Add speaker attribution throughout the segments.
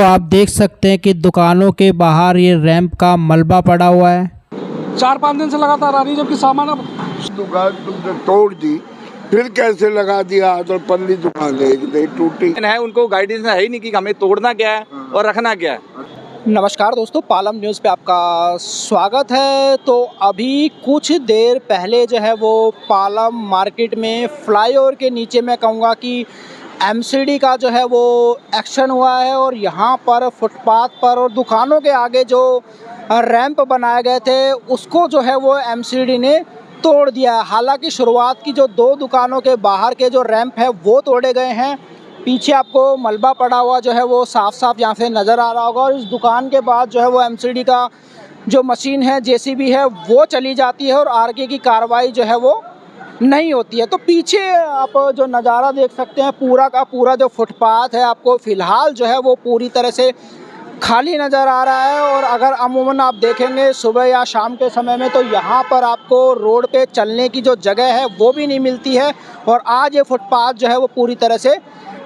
Speaker 1: दोस्तों आप देख सकते हैं कि दुकानों के बाहर ये रैंप का मलबा पड़ा हुआ है।
Speaker 2: 4-5 दिन से लगातार आ रही, जबकि सामान अब
Speaker 3: दुकान तुमने तोड़ दी, फिर कैसे लगा दिया? तो पल्ली दुकान है, टूटी
Speaker 4: है, उनको गाइडेंस है ही नहीं कि हमें तोड़ना क्या है और रखना क्या है।
Speaker 5: नमस्कार दोस्तों, पालम न्यूज़ पे आपका स्वागत है। तो अभी कुछ देर पहले जो है वो पालम मार्केट में फ्लाईओवर के नीचे मैं कहूँगा कि एमसीडी का जो है वो एक्शन हुआ है और यहाँ पर फुटपाथ पर और दुकानों के आगे जो रैंप बनाए गए थे उसको जो है वो एमसीडी ने तोड़ दिया है। हालांकि शुरुआत की जो 2 दुकानों के बाहर के जो रैंप है वो तोड़े गए हैं। पीछे आपको मलबा पड़ा हुआ जो है वो साफ साफ यहाँ से नज़र आ रहा होगा। और इस दुकान के बाद जो है वो एमसीडी का जो मशीन है, जेसीबी है, वो चली जाती है और आगे की कार्रवाई जो है वो नहीं होती है। तो पीछे आप जो नज़ारा देख सकते हैं, पूरा का पूरा जो फुटपाथ है आपको फ़िलहाल जो है वो पूरी तरह से खाली नज़र आ रहा है। और अगर अमूमन आप देखेंगे सुबह या शाम के समय में तो यहाँ पर आपको रोड पे चलने की जो जगह है वो भी नहीं मिलती है। और आज ये फुटपाथ जो है वो पूरी तरह से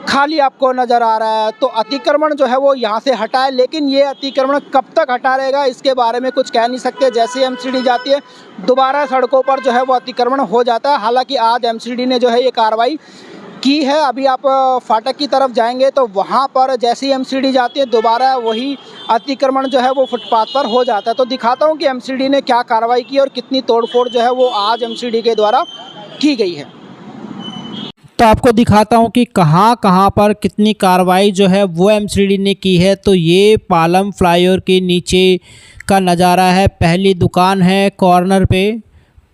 Speaker 5: खाली आपको नज़र आ रहा है। तो अतिक्रमण जो है वो यहाँ से हटा है, लेकिन ये अतिक्रमण कब तक हटा रहेगा इसके बारे में कुछ कह नहीं सकते। जैसे ही एमसीडी जाती है दोबारा सड़कों पर जो है वो अतिक्रमण हो जाता है। हालांकि आज एमसीडी ने जो है ये कार्रवाई की है। अभी आप फाटक की तरफ जाएंगे तो वहाँ पर जैसे ही एमसीडी जाती है दोबारा वही अतिक्रमण जो है वो फुटपाथ पर हो जाता है। तो दिखाता हूँ कि एमसीडी ने क्या कार्रवाई की और कितनी तोड़फोड़ जो है वो आज एमसीडी के द्वारा की गई है।
Speaker 1: तो आपको दिखाता हूं कि कहां कहां पर कितनी कार्रवाई जो है वो एमसीडी ने की है। तो ये पालम फ्लाईओवर के नीचे का नज़ारा है। पहली दुकान है कॉर्नर पे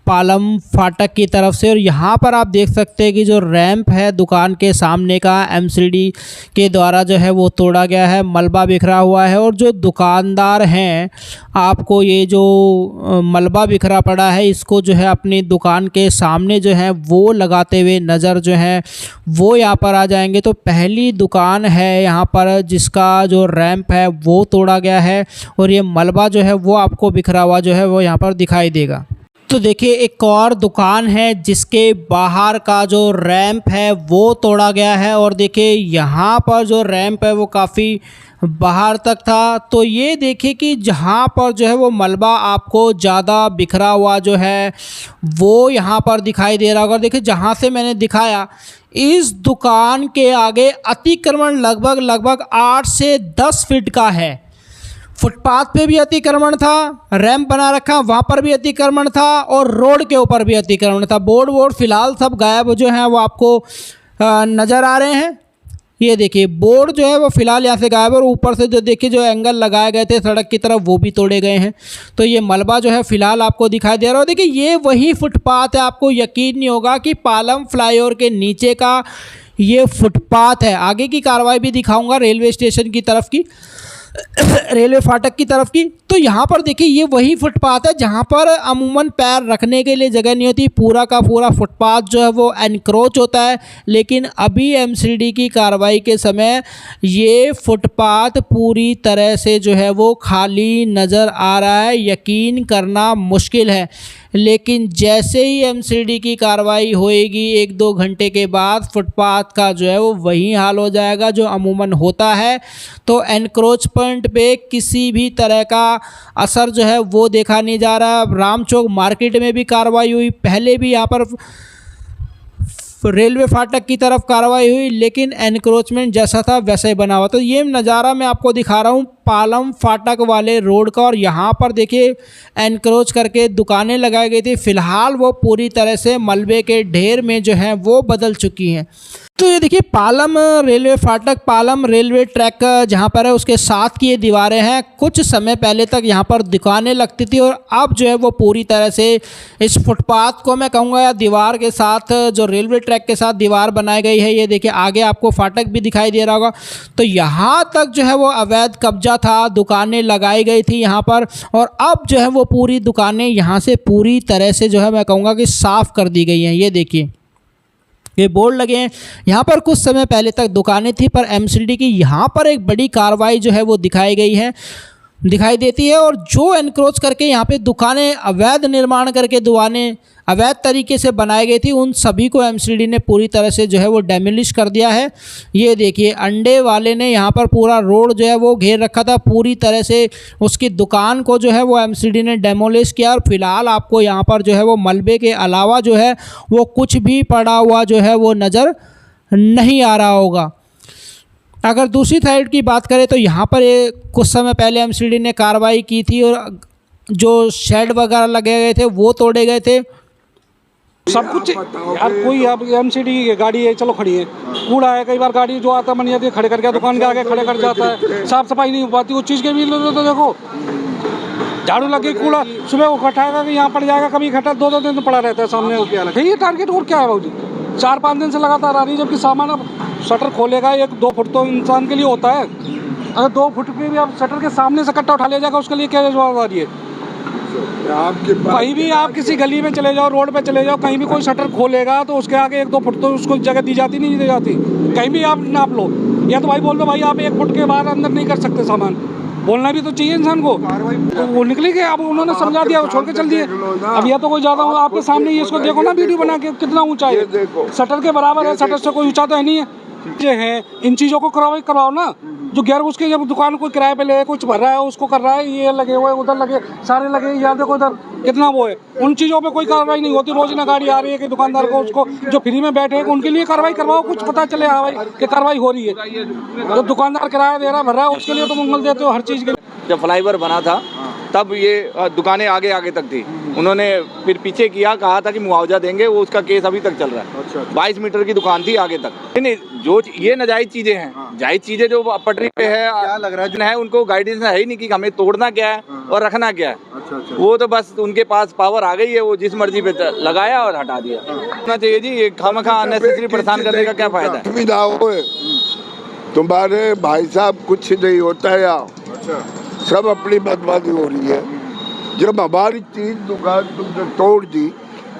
Speaker 1: पालम फाटक की तरफ से, और यहाँ पर आप देख सकते हैं कि जो रैंप है दुकान के सामने का एमसीडी के द्वारा जो है वो तोड़ा गया है, मलबा बिखरा हुआ है। और जो दुकानदार हैं, आपको ये जो मलबा बिखरा पड़ा है इसको जो है अपनी दुकान के सामने जो है वो लगाते हुए नज़र जो है वो यहाँ पर आ जाएंगे। तो पहली दुकान है यहाँ पर जिसका जो रैंप है वो तोड़ा गया है और ये मलबा जो है वो आपको बिखरा हुआ जो है वो यहाँ पर दिखाई देगा। तो देखिए एक और दुकान है जिसके बाहर का जो रैंप है वो तोड़ा गया है। और देखिए यहाँ पर जो रैंप है वो काफ़ी बाहर तक था। तो ये देखिए कि जहाँ पर जो है वो मलबा आपको ज़्यादा बिखरा हुआ जो है वो यहाँ पर दिखाई दे रहा होगा। देखिए जहाँ से मैंने दिखाया इस दुकान के आगे अतिक्रमण लगभग 8 से 10 फीट का है। फुटपाथ पे भी अतिक्रमण था, रैंप बना रखा वहाँ पर भी अतिक्रमण था और रोड के ऊपर भी अतिक्रमण था। बोर्ड फिलहाल सब गायब जो हैं वो आपको नज़र आ रहे हैं। ये देखिए बोर्ड जो है वो फ़िलहाल यहाँ से गायब है और ऊपर से जो देखिए जो एंगल लगाए गए थे सड़क की तरफ वो भी तोड़े गए हैं। तो ये मलबा जो है फ़िलहाल आपको दिखाई दे रहा है। देखिए ये वही फुटपाथ है, आपको यकीन नहीं होगा कि पालम फ्लाईओवर के नीचे का ये फुटपाथ है। आगे की कार्रवाई भी दिखाऊँगा रेलवे स्टेशन की तरफ की, रेलवे फाटक की तरफ की। तो यहाँ पर देखिए ये वही फुटपाथ है जहाँ पर अमूमन पैर रखने के लिए जगह नहीं होती। पूरा का पूरा फुटपाथ जो है वो एनक्रोच होता है। लेकिन अभी एमसीडी की कार्रवाई के समय ये फुटपाथ पूरी तरह से जो है वो खाली नज़र आ रहा है। यकीन करना मुश्किल है, लेकिन जैसे ही एमसीडी की कार्रवाई होएगी 1-2 घंटे के बाद फुटपाथ का जो है वो वही हाल हो जाएगा जो अमूमन होता है। तो एनक्रोचमेंट पे किसी भी तरह का असर जो है वो देखा नहीं जा रहा। राम चौक मार्केट में भी कार्रवाई हुई, पहले भी यहाँ पर रेलवे फाटक की तरफ कार्रवाई हुई, लेकिन एनक्रोचमेंट जैसा था वैसा ही बना हुआ। तो ये नज़ारा मैं आपको दिखा रहा हूँ पालम फाटक वाले रोड का। और यहाँ पर देखिए एनक्रोच करके दुकानें लगाई गई थी, फ़िलहाल वो पूरी तरह से मलबे के ढेर में जो है वो बदल चुकी हैं। तो ये देखिए पालम रेलवे फाटक, पालम रेलवे ट्रैक जहाँ पर है उसके साथ की ये दीवारें हैं। कुछ समय पहले तक यहाँ पर दुकानें लगती थी और अब जो है वो पूरी तरह से इस फुटपाथ को मैं कहूँगा या दीवार के साथ जो रेलवे ट्रैक के साथ दीवार बनाई गई है। ये देखिए आगे आपको फाटक भी दिखाई दे रहा होगा। तो यहाँ तक जो है वो अवैध कब्जा था, दुकानें लगाई गई थी यहाँ पर, और अब जो है वो पूरी दुकानें यहाँ से पूरी तरह से जो है मैं कहूँगा कि साफ़ कर दी गई हैं। ये देखिए ये बोर्ड लगे हैं। यहाँ पर कुछ समय पहले तक दुकानें थी पर एमसीडी की यहाँ पर एक बड़ी कार्रवाई जो है वो दिखाई गई है। दिखाई देती है। और जो एनक्रोच करके यहाँ पे दुकानें अवैध निर्माण करके दुकानें अवैध तरीके से बनाई गई थी, उन सभी को एमसीडी ने पूरी तरह से जो है वो डेमोलिश कर दिया है। ये देखिए, अंडे वाले ने यहाँ पर पूरा रोड जो है वो घेर रखा था, पूरी तरह से उसकी दुकान को जो है वो एमसीडी ने डेमोलिश किया। और फिलहाल आपको यहाँ पर जो है वो मलबे के अलावा जो है वो कुछ भी पड़ा हुआ जो है वो नज़र नहीं आ रहा होगा। अगर दूसरी साइड की बात करें तो यहाँ पर ये कुछ समय पहले एमसीडी ने कार्रवाई की थी और जो शेड वगैरह लगे गए थे वो तोड़े गए थे।
Speaker 2: सब कुछ यार, कोई अब एमसीडी की गाड़ी है, चलो खड़ी है, कूड़ा है, कई बार गाड़ी जो आता बन जाती है, खड़े करके दुकान के आगे खड़े कर जाता है, साफ सफाई नहीं हो पाती उस चीज़ के भी। तो देखो झाड़ू लगे, कूड़ा सुबह वो इकट्ठाएगा कि यहाँ पड़ जाएगा, कभी इकट्ठा 2-2 दिन तो पड़ा रहता है सामने। यही टारगेट और क्या है भाजी, 4-5 दिन से लगातार आ रही है। जबकि सामान अब शटर खोलेगा 1-2 फुट तो इंसान के लिए होता है, अगर 2 फुट के भी आप शटर के सामने से कट्टा उठा लिया जाएगा, उसके लिए क्या जवाबदारी है। कहीं भी आप किसी गली में चले जाओ, रोड पे चले जाओ, कहीं भी कोई शटर खोलेगा तो उसके आगे 1-2 फुट तो उसको जगह दी जाती नहीं दी जाती। कहीं भी आप नाप लो, या तो भाई बोल दो भाई आप 1 फुट के बाहर अंदर नहीं कर सकते सामान, बोलना भी तो चाहिए इंसान को। तो वो निकली गए, अब उन्होंने समझा दिया, वो छोड़ के चल दिए। अब या तो कोई ज़्यादा आपके सामने ही इसको देखो ना, वीडियो बना के कितना ऊंचा है, शटर के बराबर है, शटर से कोई ऊंचा तो है नहीं है। ये है, इन चीज़ों को करवाओ ना। जो गैर उसके जब दुकान कोई किराए पे ले, कुछ भर रहा है, उसको कर रहा है, ये लगे हुए उधर लगे, सारे लगे, यार देखो उधर कितना वो है, उन चीज़ों पे कोई कार्रवाई नहीं होती। रोज ना गाड़ी आ रही है कि दुकानदार को, उसको जो फ्री में बैठे हैं उनके लिए कार्रवाई करवाओ, कुछ पता चले हाँ भाई कि कार्रवाई हो रही है। जो दुकानदार किराया दे रहा है, भर रहा है, उसके लिए तो मंगल देते हो हर चीज़ के लिए।
Speaker 4: जब फ्लाईओवर बना था तब ये दुकानें आगे आगे तक थी, उन्होंने फिर पीछे किया, कहा था कि मुआवजा देंगे, वो उसका केस अभी तक चल रहा है। अच्छा। 22 मीटर की दुकान थी आगे तक। नहीं, जो ये नाजायज चीजें हैं, जायज चीजें जो पटरी पे है, क्या लग रहा है उनको गाइडेंस है ही नहीं कि हमें तोड़ना क्या है और रखना क्या है। अच्छा। वो तो बस उनके पास पावर आ गई है, वो जिस मर्जी पे लगाया और हटा दिया। होना चाहिए जी, ये खामखा अननेसेसरी परेशान करने का क्या फायदा है।
Speaker 3: तुम्हारे भाई साहब कुछ नहीं होता है यार, सब अपनी बदमाशी हो रही है। जब हमारी 3 दुकान तुमने तोड़ दी,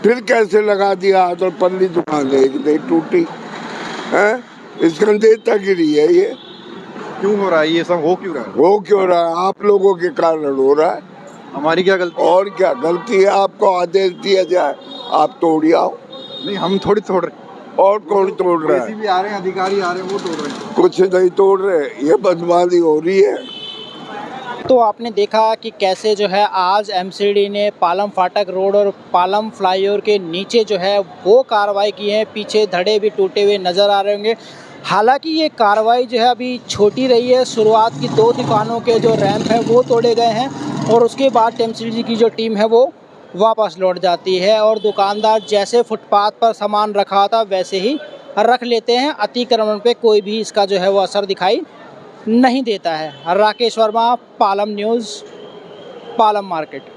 Speaker 3: फिर कैसे लगा दिया हाथ और पल्ली दुकान है, नहीं टूटी है, इसका देता गिरी है। ये
Speaker 6: क्यों हो रहा है, ये सब हो क्यों रहा है?
Speaker 3: हो क्यों रहा है? आप लोगों के कारण हो रहा है।
Speaker 6: हमारी क्या गलती?
Speaker 3: और क्या गलती है? आपको आदेश दिया जाए आप तोड़ आओ।
Speaker 6: नहीं, हम थोड़ी तोड़ रहे।
Speaker 3: और कौन तोड़ रहा है?
Speaker 6: भी आ रहे हैं, अधिकारी आ रहे हैं, वो तोड़ रहे हैं।
Speaker 3: कुछ नहीं तोड़ रहे, ये बदमाशी हो रही है।
Speaker 5: तो आपने देखा कि कैसे जो है आज एमसीडी ने पालम फाटक रोड और पालम फ्लाईओवर के नीचे जो है वो कार्रवाई की है। पीछे धड़े भी टूटे हुए नज़र आ रहे होंगे। हालांकि ये कार्रवाई जो है अभी छोटी रही है। शुरुआत की 2 दुकानों के जो रैंप है वो तोड़े गए हैं और उसके बाद एमसीडी की जो टीम है वो वापस लौट जाती है और दुकानदार जैसे फुटपाथ पर सामान रखा था वैसे ही रख लेते हैं। अतिक्रमण पे कोई भी इसका जो है वो असर दिखाई नहीं देता है। Rakesh Verma, Palam news, Palam market.